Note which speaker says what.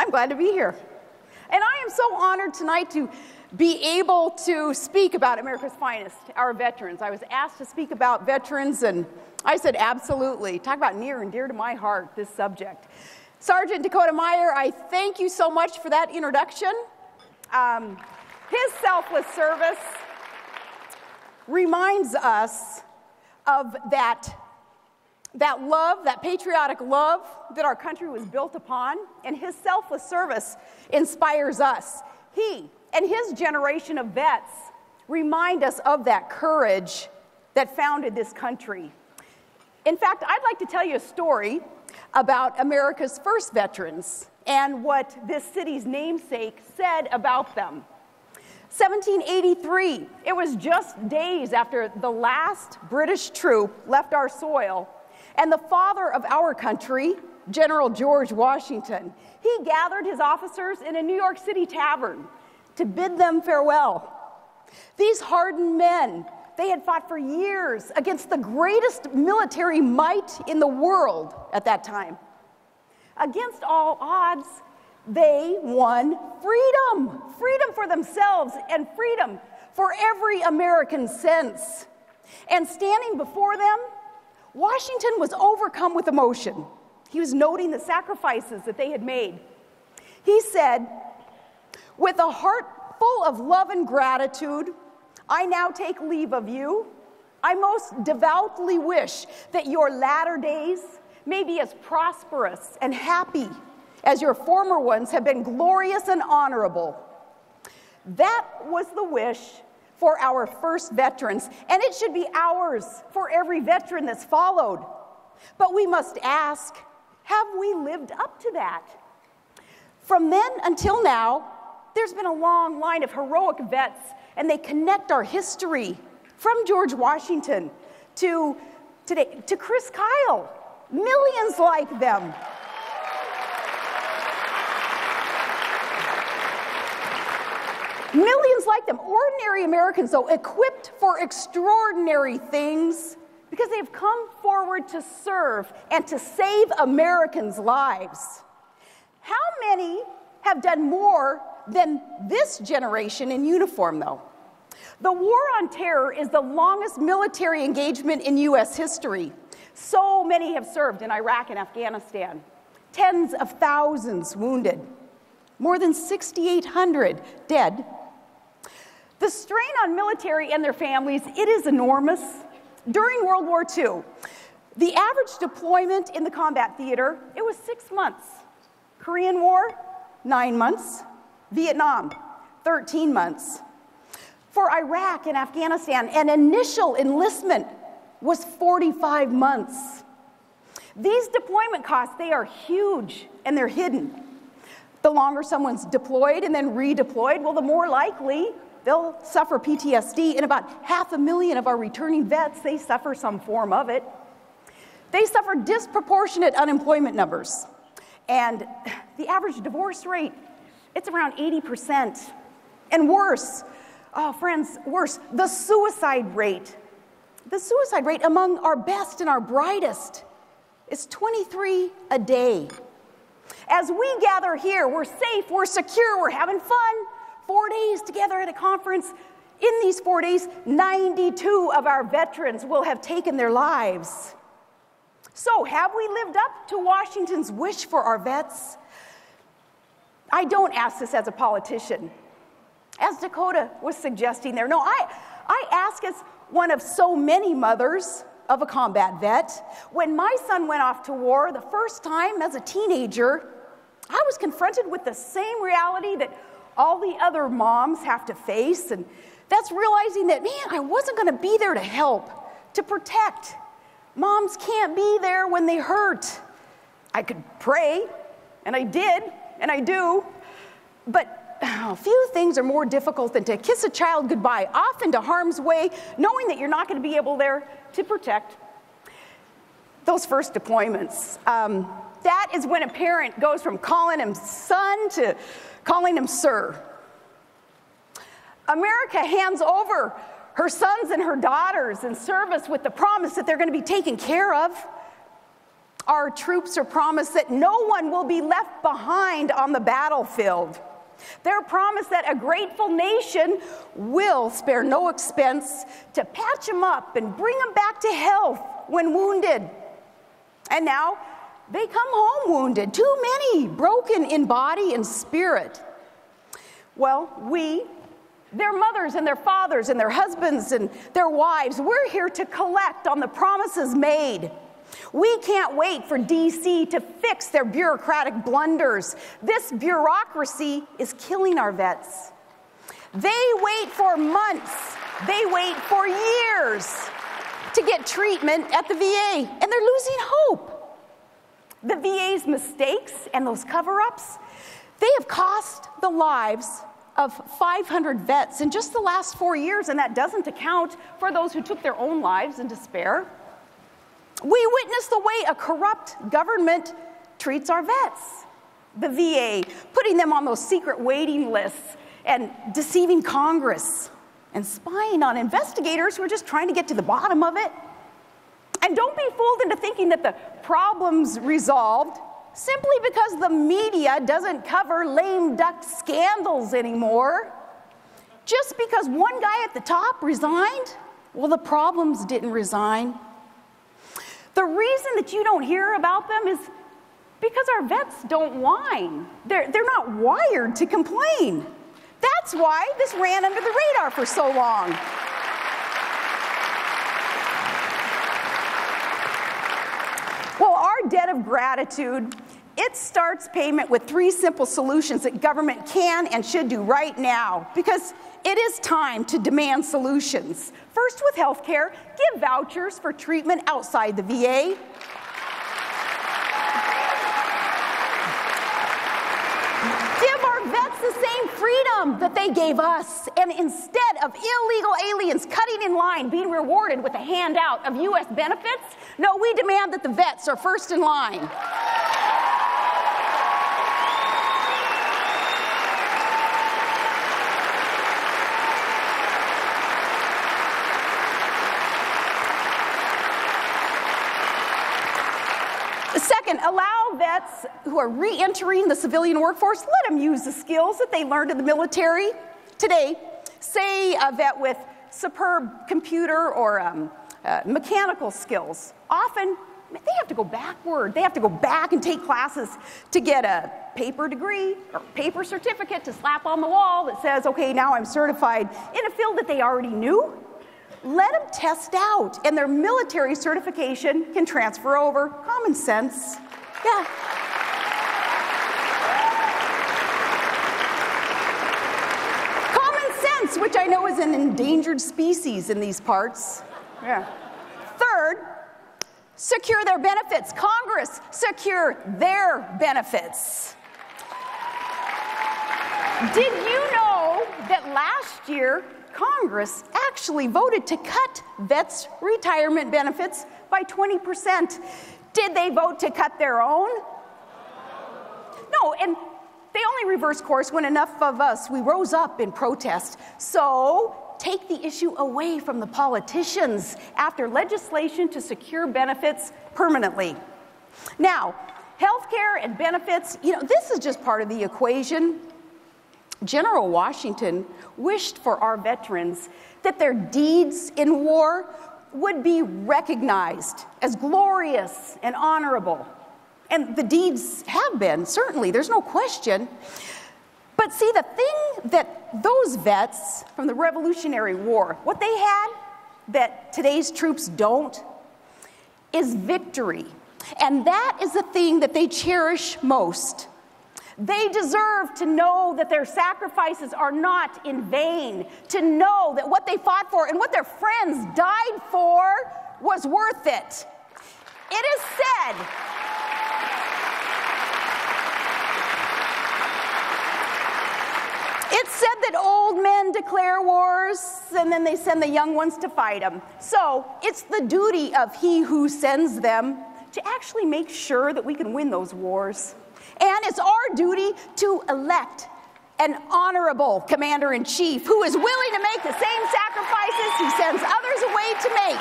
Speaker 1: I'm glad to be here. And I am so honored tonight to be able to speak about America's finest, our veterans. I was asked to speak about veterans, and I said absolutely. Talk about near and dear to my heart, this subject. Sergeant Dakota Meyer, I thank you so much for that introduction. His selfless service reminds us of that love, that patriotic love that our country was built upon, and his selfless service inspires us. He and his generation of vets remind us of that courage that founded this country. In fact, I'd like to tell you a story about America's first veterans and what this city's namesake said about them. 1783, it was just days after the last British troop left our soil, and the father of our country, General George Washington, he gathered his officers in a New York City tavern to bid them farewell. These hardened men, they had fought for years against the greatest military might in the world at that time. Against all odds, they won freedom. Freedom for themselves and freedom for every American sense. And standing before them, Washington was overcome with emotion. He was noting the sacrifices that they had made. He said, "With a heart full of love and gratitude, I now take leave of you. I most devoutly wish that your latter days may be as prosperous and happy as your former ones have been glorious and honorable." That was the wish for our first veterans, and it should be ours for every veteran that's followed. But we must ask, have we lived up to that? From then until now, there's been a long line of heroic vets, and they connect our history from George Washington to today, to Chris Kyle, millions like them. Millions like them, ordinary Americans, though, equipped for extraordinary things because they've come forward to serve and to save Americans' lives. How many have done more than this generation in uniform, though? The War on Terror is the longest military engagement in U.S. history. So many have served in Iraq and Afghanistan. Tens of thousands wounded. More than 6,800 dead. The strain on military and their families, it is enormous. During World War II, the average deployment in the combat theater, it was 6 months. Korean War, 9 months. Vietnam, 13 months. For Iraq and Afghanistan, an initial enlistment was 45 months. These deployment costs, they are huge, and they're hidden. The longer someone's deployed and then redeployed, well, the more likely they'll suffer PTSD, and about 500,000 of our returning vets, they suffer some form of it. They suffer disproportionate unemployment numbers, and the average divorce rate, it's around 80%. And worse, worse, the suicide rate among our best and our brightest is 23 a day. As we gather here, we're safe, we're secure, we're having fun. 4 days together at a conference. In these 4 days, 92 of our veterans will have taken their lives. So, have we lived up to Washington's wish for our vets? I don't ask this as a politician, as Dakota was suggesting there. No, I ask as one of so many mothers of a combat vet. When my son went off to war the first time as a teenager, I was confronted with the same reality that all the other moms have to face, and that's realizing that, man, I wasn't going to be there to help, to protect. Moms can't be there when they hurt. I could pray, and I did, and I do, but few things are more difficult than to kiss a child goodbye, off into harm's way, knowing that you're not going to be able there to protect. Those first deployments, that is when a parent goes from calling him son to calling him sir. America hands over her sons and her daughters in service with the promise that they're going to be taken care of. Our troops are promised that no one will be left behind on the battlefield. They're promised that a grateful nation will spare no expense to patch them up and bring them back to health when wounded. And now they come home wounded, too many, broken in body and spirit. Well, we, their mothers and their fathers and their husbands and their wives, we're here to collect on the promises made. We can't wait for D.C. to fix their bureaucratic blunders. This bureaucracy is killing our vets. They wait for months, they wait for years to get treatment at the VA, and they're losing hope. The VA's mistakes and those cover-ups, they have cost the lives of 500 vets in just the last 4 years, and that doesn't account for those who took their own lives in despair. We witness the way a corrupt government treats our vets. The VA, putting them on those secret waiting lists and deceiving Congress and spying on investigators who are just trying to get to the bottom of it. And don't be fooled into thinking that the problem's resolved simply because the media doesn't cover lame duck scandals anymore. Just because one guy at the top resigned, well, the problems didn't resign. The reason that you don't hear about them is because our vets don't whine. They're not wired to complain. That's why this ran under the radar for so long. Well, our debt of gratitude, it starts payment with 3 simple solutions that government can and should do right now, because it is time to demand solutions. First, with health care, give vouchers for treatment outside the VA. Give our vets the same freedom that they gave us. And instead of illegal aliens cutting in line, being rewarded with a handout of U.S. benefits, no, we demand that the vets are first in line. Second, allow vets who are re-entering the civilian workforce, let them use the skills that they learned in the military. Today, say a vet with superb computer or mechanical skills. Often, they have to go backward. They have to go back and take classes to get a paper degree or paper certificate to slap on the wall that says, okay, now I'm certified in a field that they already knew. Let them test out, and their military certification can transfer over. Common sense. Yeah. Common sense, which I know is an endangered species in these parts. Yeah. Third, secure their benefits. Congress, secure their benefits. Did you know that last year, Congress actually voted to cut vets' retirement benefits by 20%. Did they vote to cut their own? No, and they only reversed course when enough of us, we rose up in protest. So take the issue away from the politicians after legislation to secure benefits permanently. Now, healthcare and benefits, this is just part of the equation. General Washington wished for our veterans that their deeds in war would be recognized as glorious and honorable. And the deeds have been, certainly, there's no question. But see, the thing that those vets from the Revolutionary War, what they had that today's troops don't, is victory. And that is the thing that they cherish most. They deserve to know that their sacrifices are not in vain, to know that what they fought for and what their friends died for was worth it. It is said, that old men declare wars and then they send the young ones to fight them. So it's the duty of he who sends them to actually make sure that we can win those wars. And it's our duty to elect an honorable commander-in-chief who is willing to make the same sacrifices he sends others away to make.